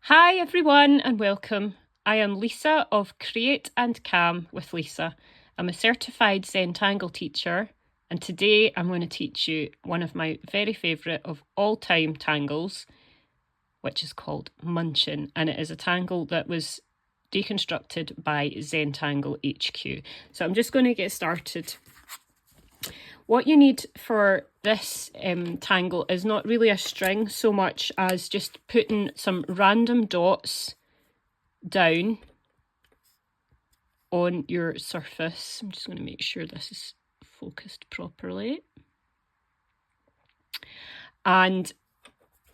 Hi everyone and welcome. I am Lisa of Create and Calm with Lisa. I'm a certified Zentangle teacher and today I'm going to teach you one of my very favourite of all time tangles, which is called Munchin, and it is a tangle that was deconstructed by Zentangle HQ. So I'm just going to get started. What you need for this tangle is not really a string so much as just putting some random dots down on your surface. I'm just going to make sure this is focused properly. And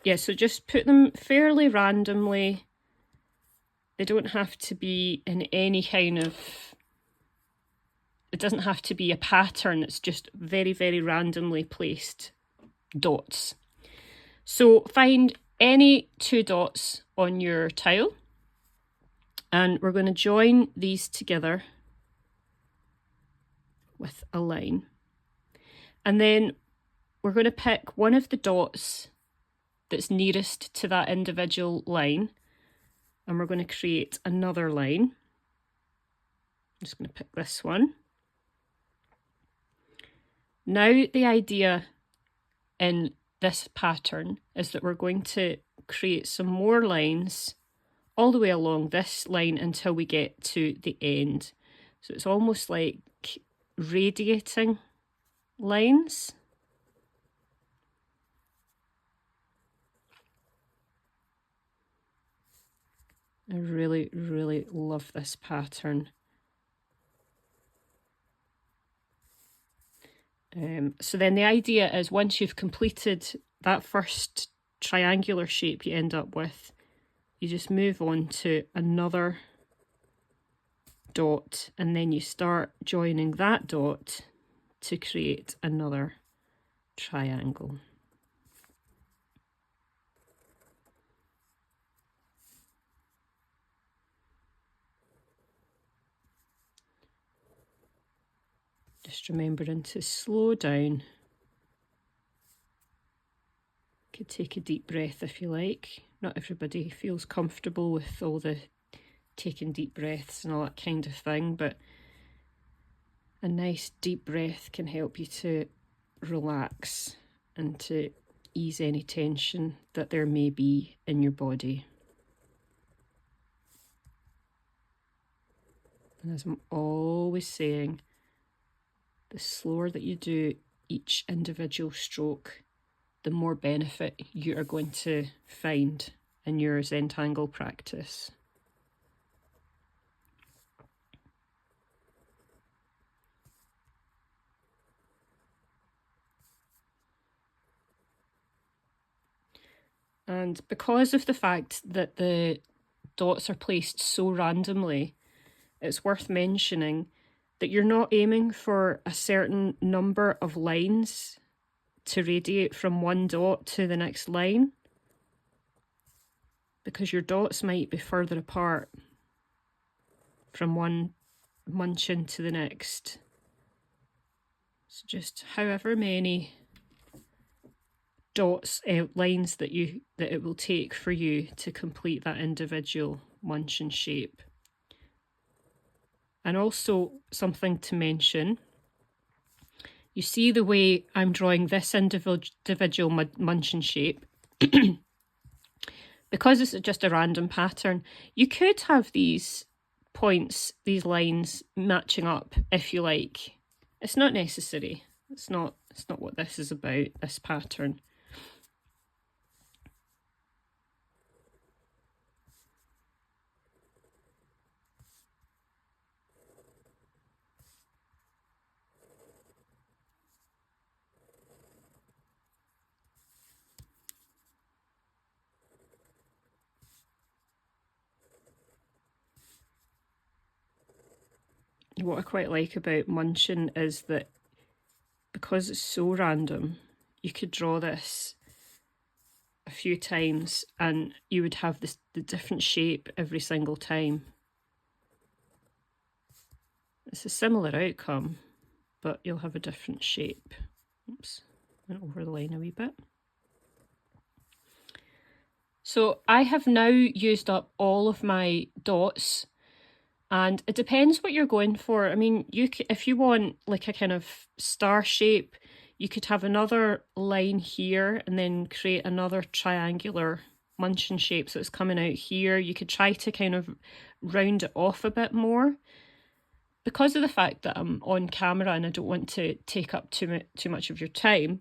yeah, so just put them fairly randomly. They don't have to be in any kind of, it doesn't have to be a pattern. It's just very, very randomly placed dots. So find any two dots on your tile and we're going to join these together with a line. And then we're going to pick one of the dots that's nearest to that individual line and we're going to create another line. I'm just going to pick this one. Now the idea in this pattern is that we're going to create some more lines all the way along this line until we get to the end. So it's almost like radiating lines. I really, really love this pattern. So then the idea is once you've completed that first triangular shape you end up with, you just move on to another dot and then you start joining that dot to create another triangle. Just remembering to slow down. Could take a deep breath if you like. Not everybody feels comfortable with all the taking deep breaths and all that kind of thing, but a nice deep breath can help you to relax and to ease any tension that there may be in your body. And as I'm always saying, the slower that you do each individual stroke, the more benefit you are going to find in your Zentangle practice. And because of the fact that the dots are placed so randomly, it's worth mentioning that you're not aiming for a certain number of lines to radiate from one dot to the next line, because your dots might be further apart from one Munchin to the next. So just however many dots, lines that it will take for you to complete that individual Munchin shape. And also something to mention, you see the way I'm drawing this individual Munchin shape. Because it's just a random pattern, you could have these points, these lines matching up if you like. It's not necessary. It's not what this is about, this pattern. What I quite like about Munchin is that because it's so random, you could draw this a few times and you would have the different shape every single time. It's a similar outcome, but you'll have a different shape. Oops, went over the line a wee bit. So I have now used up all of my dots, and it depends what you're going for. I mean, if you want like a kind of star shape, you could have another line here and then create another triangular Munchin shape. So it's coming out here. You could try to kind of round it off a bit more. Because of the fact that I'm on camera and I don't want to take up too much of your time,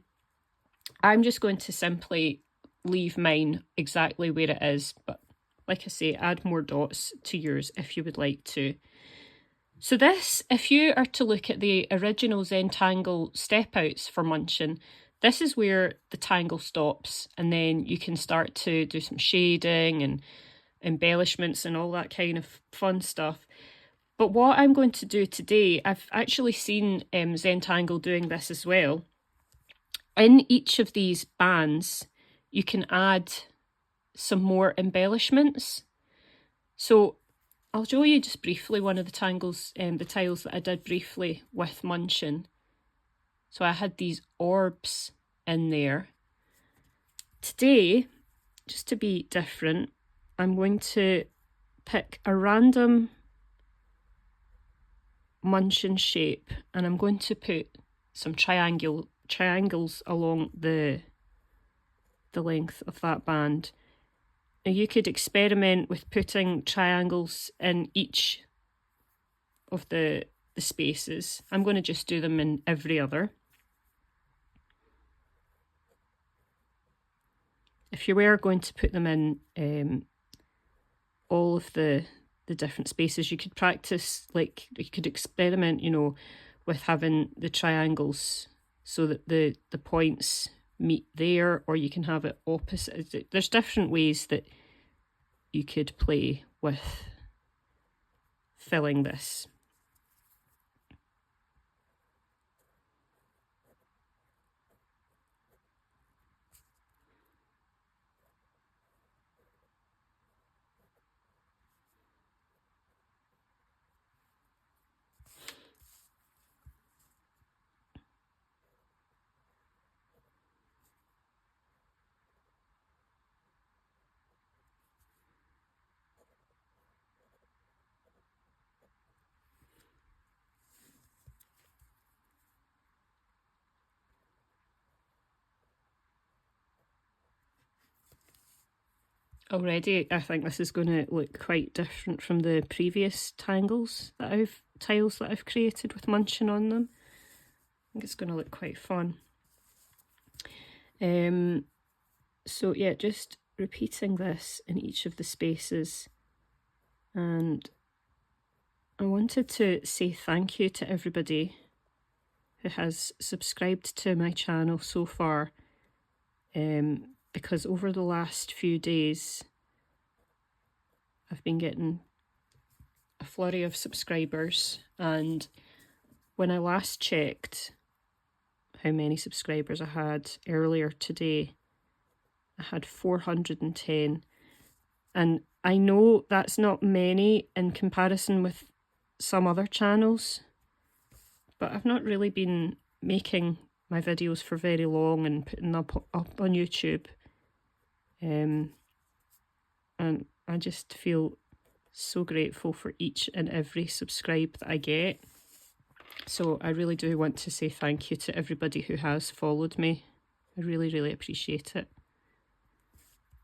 I'm just going to simply leave mine exactly where it is. But like I say, add more dots to yours if you would like to. So this, if you are to look at the original Zentangle step outs for Munchin, this is where the tangle stops, and then you can start to do some shading and embellishments and all that kind of fun stuff. But what I'm going to do today, I've actually seen Zentangle doing this as well. In each of these bands, you can add some more embellishments. So I'll show you just briefly one of the tiles that I did briefly with Munchin. So I had these orbs in there. Today, just to be different, I'm going to pick a random Munchin shape, and I'm going to put some triangles along the length of that band. Now you could experiment with putting triangles in each of the spaces. I'm going to just do them in every other. If you were going to put them in all of the different spaces, you could practice, like you could experiment, with having the triangles so that the points meet there, or you can have it opposite. There's different ways that you could play with filling this. Already, I think this is going to look quite different from the previous tiles that I've created with Munchin on them. I think it's going to look quite fun. So yeah, just repeating this in each of the spaces. And I wanted to say thank you to everybody who has subscribed to my channel so far, because over the last few days I've been getting a flurry of subscribers, and when I last checked how many subscribers I had earlier today, I had 410, and I know that's not many in comparison with some other channels, but I've not really been making my videos for very long and putting them up on YouTube, and I just feel so grateful for each and every subscribe that I get. So I really do want to say thank you to everybody who has followed me. I really, really appreciate it.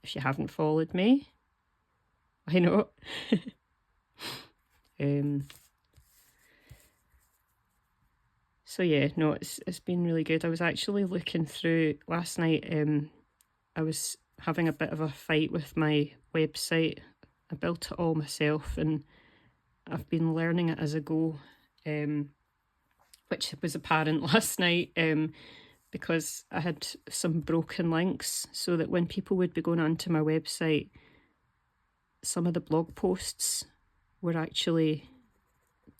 If you haven't followed me, I know. So yeah, no, it's been really good. I was actually looking through last night. I was having a bit of a fight with my website. I built it all myself, and I've been learning it as I go, which was apparent last night, because I had some broken links, so that when people would be going onto my website, some of the blog posts were actually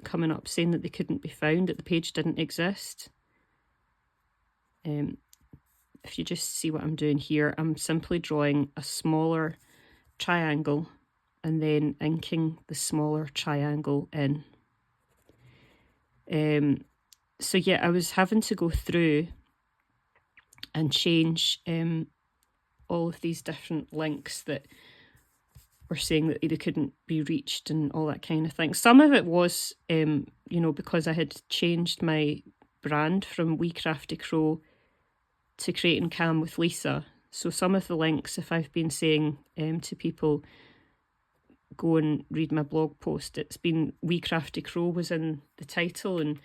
coming up saying that they couldn't be found, that the page didn't exist. If you just see what I'm doing here, I'm simply drawing a smaller triangle and then inking the smaller triangle in. So yeah, I was having to go through and change all of these different links that were saying that they couldn't be reached and all that kind of thing. Some of it was, you know, because I had changed my brand from We Crafty Crow to Create and Cam with Lisa. So some of the links, if I've been saying to people, go and read my blog post, it's been We Crafty Crow was in the title. And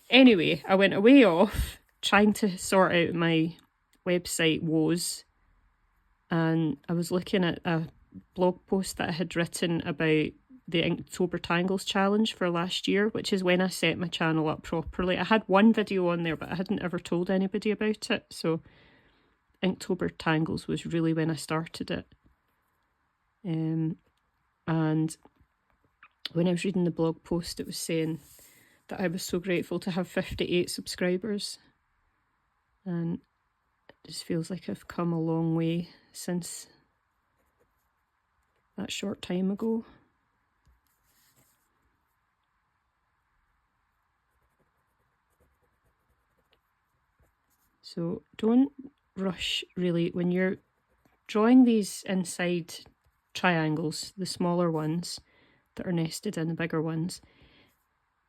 anyway, I went away off trying to sort out my website woes, and I was looking at a blog post that I had written about the Inktober Tangles challenge for last year, which is when I set my channel up properly. I had one video on there, but I hadn't ever told anybody about it. So Inktober Tangles was really when I started it. And when I was reading the blog post, it was saying that I was so grateful to have 58 subscribers. And it just feels like I've come a long way since that short time ago. So don't rush really when you're drawing these inside triangles, the smaller ones that are nested in the bigger ones.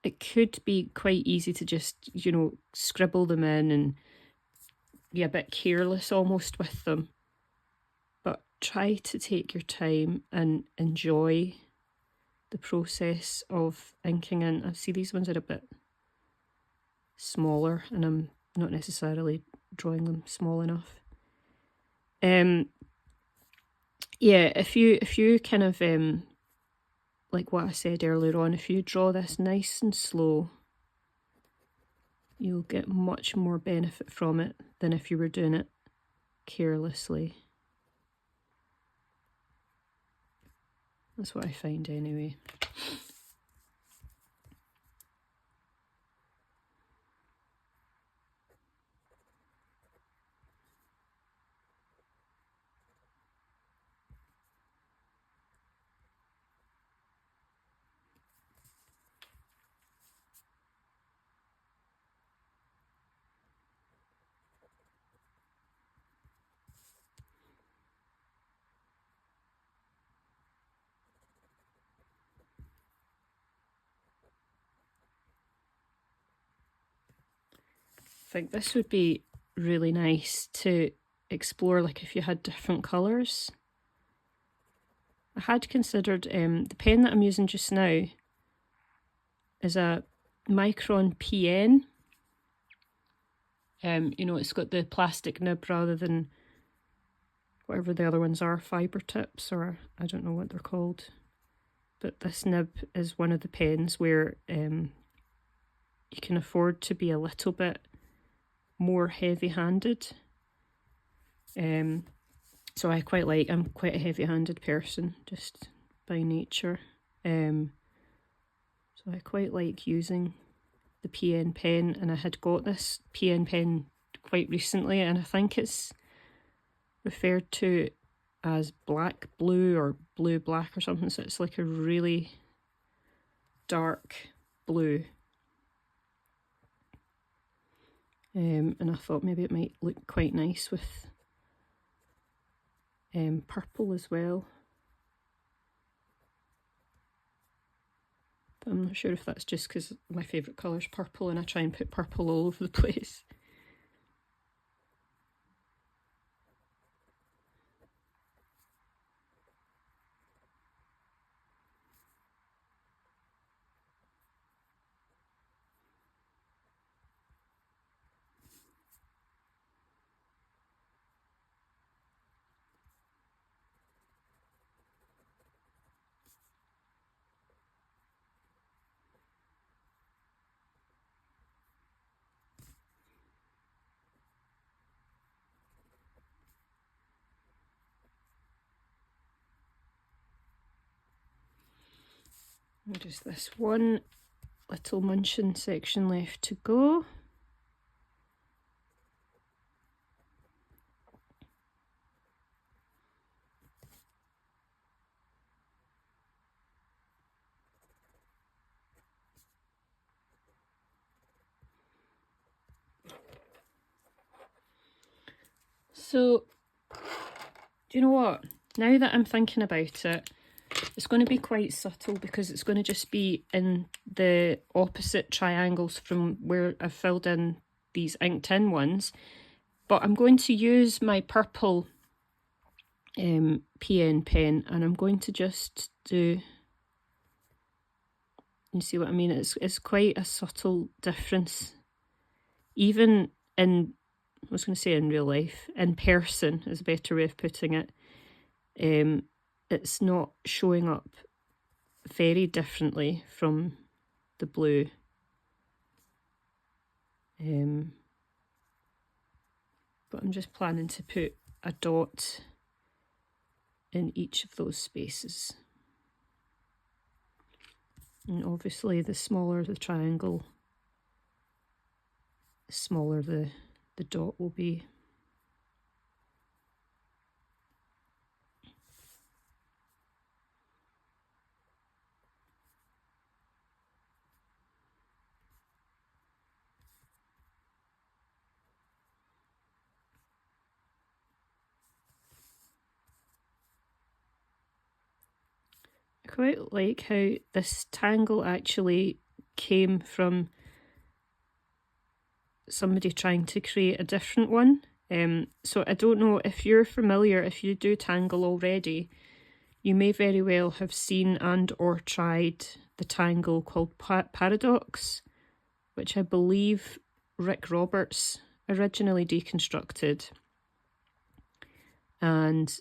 It could be quite easy to just, you know, scribble them in and be a bit careless almost with them. But try to take your time and enjoy the process of inking in. I see these ones are a bit smaller and I'm not necessarily drawing them small enough. Yeah, if you kind of like what I said earlier on, if you draw this nice and slow, you'll get much more benefit from it than if you were doing it carelessly. That's what I find anyway. I think this would be really nice to explore, like if you had different colours. I had considered, the pen that I'm using just now is a Micron PN. You know, it's got the plastic nib rather than whatever the other ones are, fibre tips, or I don't know what they're called. But this nib is one of the pens where you can afford to be a little bit more heavy-handed. So I quite like, I'm quite a heavy-handed person just by nature. So I quite like using the PN pen, and I had got this PN pen quite recently, and I think it's referred to as black blue or blue black or something, so it's like a really dark blue. And I thought maybe it might look quite nice with purple as well. But I'm not sure if that's just because my favourite colour is purple and I try and put purple all over the place. Just this one little Munchin section left to go. So Do you know what? Now that I'm thinking about it, it's going to be quite subtle because it's going to just be in the opposite triangles from where I've filled in these inked in ones. But I'm going to use my purple PN pen, and I'm going to just do, you see what I mean? It's quite a subtle difference. Even in, I was going to say in real life, in person is a better way of putting it. It's not showing up very differently from the blue. But I'm just planning to put a dot in each of those spaces. And obviously the smaller the triangle, the smaller the dot will be. I quite like how this tangle actually came from somebody trying to create a different one. So I don't know if you're familiar, if you do Tangle already, you may very well have seen and or tried the tangle called Paradox, which I believe Rick Roberts originally deconstructed. And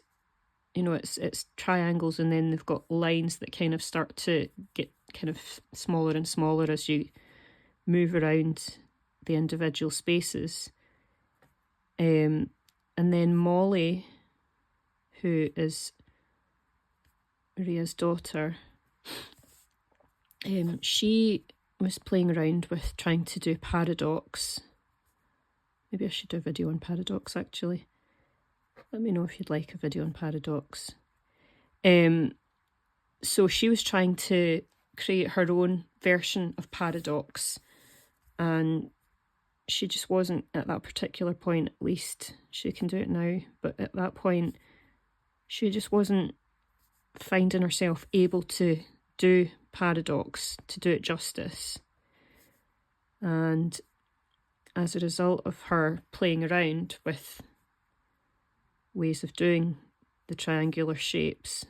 you know, it's triangles, and then they've got lines that kind of start to get kind of smaller and smaller as you move around the individual spaces. And then Molly, who is Ria's daughter, she was playing around with trying to do Paradox. Maybe I should do a video on Paradox, actually. Let me know if you'd like a video on Paradox. So she was trying to create her own version of Paradox, and she just wasn't at that particular point. At least she can do it now, but at that point she just wasn't finding herself able to do Paradox, to do it justice. And as a result of her playing around with ways of doing the triangular shapes,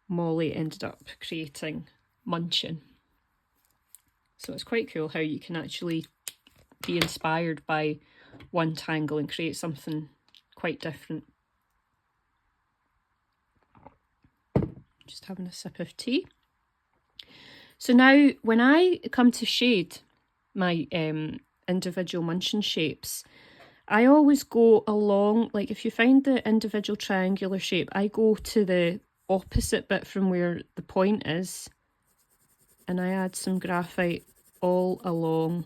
Molly ended up creating Munchin. So it's quite cool how you can actually be inspired by one tangle and create something quite different. Just having a sip of tea. So now when I come to shade my individual Munchin shapes, I always go along, like if you find the individual triangular shape, I go to the opposite bit from where the point is, and I add some graphite all along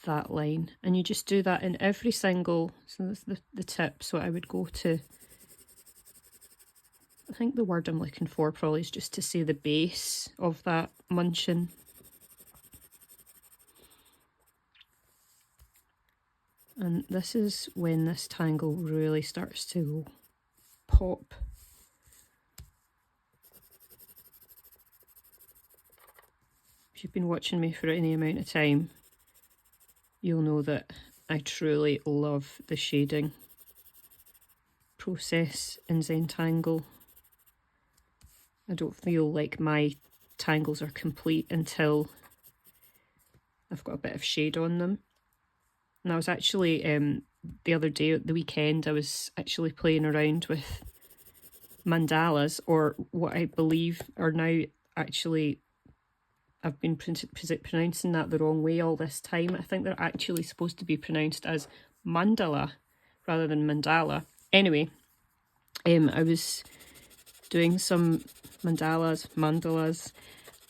that line. And you just do that in every single, so that's the tip. So I would go to, I think the word I'm looking for probably is just to say the base of that Munchin. And this is when this tangle really starts to pop. If you've been watching me for any amount of time, you'll know that I truly love the shading process in Zentangle. I don't feel like my tangles are complete until I've got a bit of shade on them. And I was actually, the other day at the weekend, I was actually playing around with mandalas, or what I believe are now actually, I've been pronouncing that the wrong way all this time. I think they're actually supposed to be pronounced as mandala rather than mandala. Anyway, I was doing some mandalas,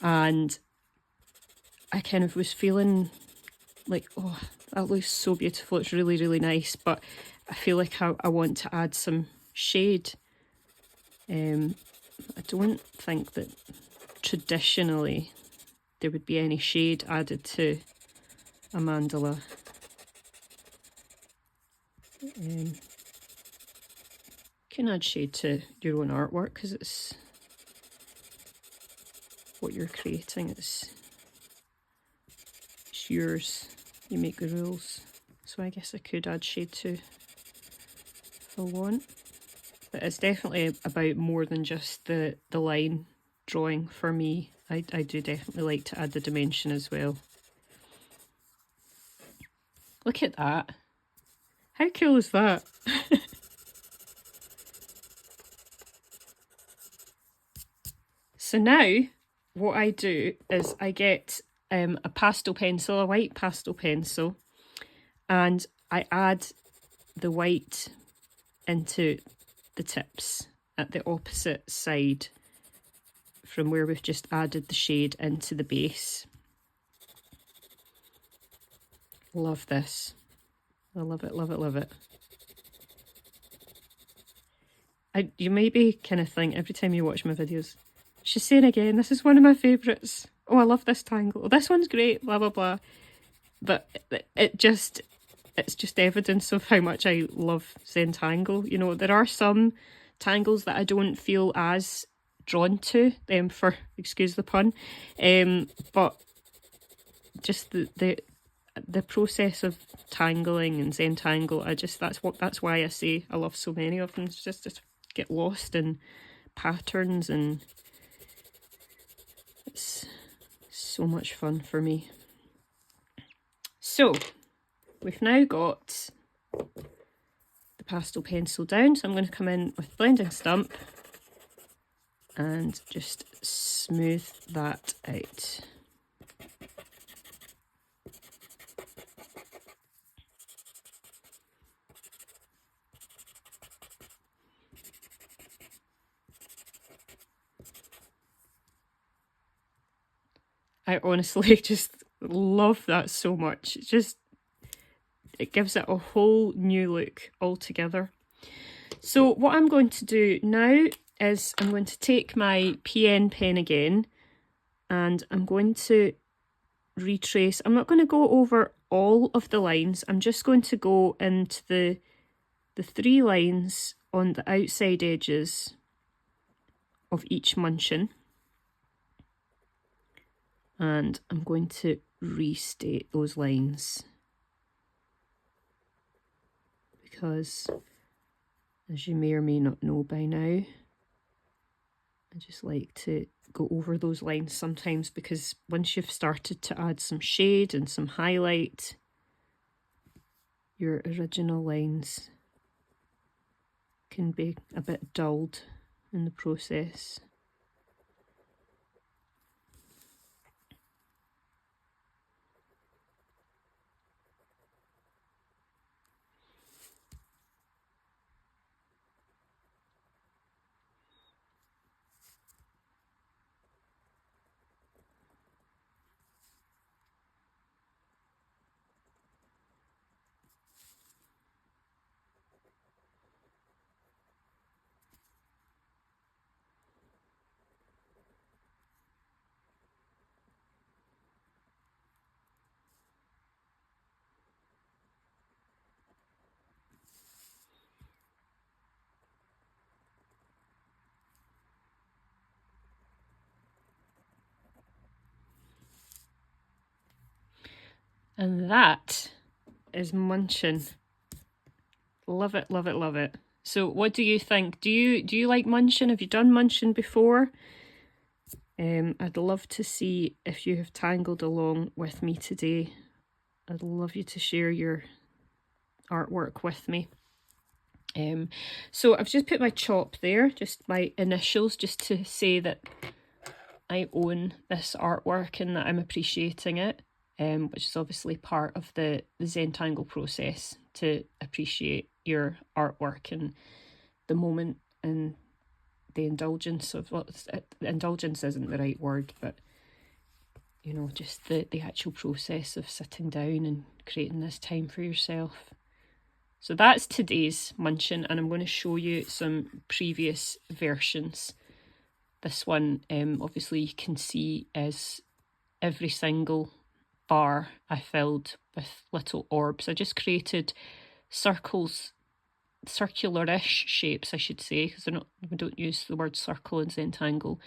and I kind of was feeling like, oh, that looks so beautiful, it's really, really nice, but I feel like I want to add some shade. I don't think that traditionally there would be any shade added to a mandala. can add shade to your own artwork because it's what you're creating. It's yours. You make the rules. So I guess I could add shade too if I want. But it's definitely about more than just the line drawing for me. I do definitely like to add the dimension as well. Look at that. How cool is that? So now what I do is I get a pastel pencil, a white pastel pencil, and I add the white into the tips at the opposite side from where we've just added the shade into the base. Love this. I love it, love it, love it. You maybe kind of think every time you watch my videos, she's saying again, this is one of my favourites. Oh, I love this tangle. Oh, this one's great, blah, blah, blah. But it's just evidence of how much I love Zentangle. You know, there are some tangles that I don't feel as drawn to, for excuse the pun, but just the process of tangling and Zentangle, that's why I say I love so many of them. It's just get lost in patterns, and it's so much fun for me. So we've now got the pastel pencil down, so I'm going to come in with blending stump and just smooth that out. I honestly just love that so much. It gives it a whole new look altogether. So what I'm going to do now is I'm going to take my PN pen again, and I'm going to retrace. I'm not going to go over all of the lines. I'm just going to go into the 3 lines on the outside edges of each Munchin. And I'm going to restate those lines because, as you may or may not know by now, I just like to go over those lines sometimes, because once you've started to add some shade and some highlight, your original lines can be a bit dulled in the process. And that is Munchin. Love it, love it, love it. So what do you think? Do you like Munchin? Have you done Munchin before? I'd love to see if you have tangled along with me today. I'd love you to share your artwork with me. So I've just put my chop there, just my initials, just to say that I own this artwork and that I'm appreciating it. Which is obviously part of the Zentangle process, to appreciate your artwork and the moment and the indulgence of, well, indulgence isn't the right word, but you know, just the actual process of sitting down and creating this time for yourself. So that's today's Munchin, and I'm going to show you some previous versions. This one, obviously you can see, is every single bar I filled with little orbs. I just created circles circular-ish shapes, I should say, because we don't use the word circle in Zentangle.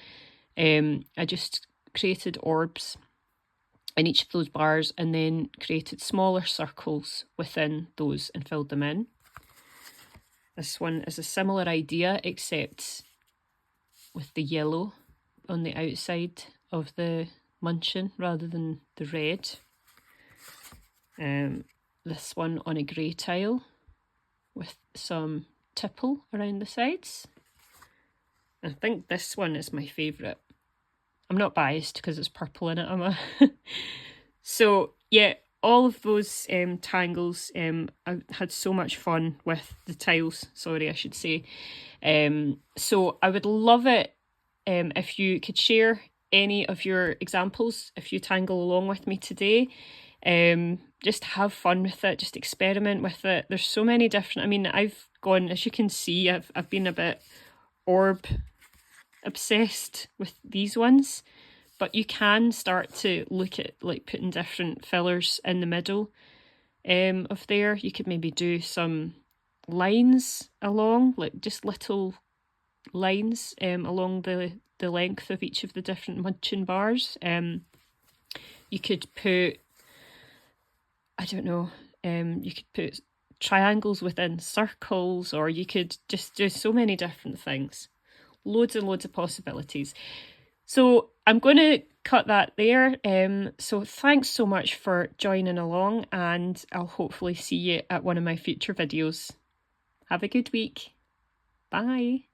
I just created orbs in each of those bars and then created smaller circles within those and filled them in. This one is a similar idea, except with the yellow on the outside of the Munchin rather than the red. This one on a grey tile with some tipple around the sides. I think this one is my favourite. I'm not biased because it's purple in it, am I? So yeah, all of those tangles, I had so much fun with the tiles, sorry I should say. So I would love it if you could share any of your examples if you tangle along with me today. Just have fun with it, just experiment with it. There's so many different, I mean, I've gone, as you can see, I've been a bit orb obsessed with these ones, but you can start to look at like putting different fillers in the middle of there. You could maybe do some lines along, like just little lines along the length of each of the different Munchin bars. You could put, I don't know, you could put triangles within circles, or you could just do so many different things. Loads and loads of possibilities. So I'm going to cut that there. So thanks so much for joining along, and I'll hopefully see you at one of my future videos. Have a good week. Bye.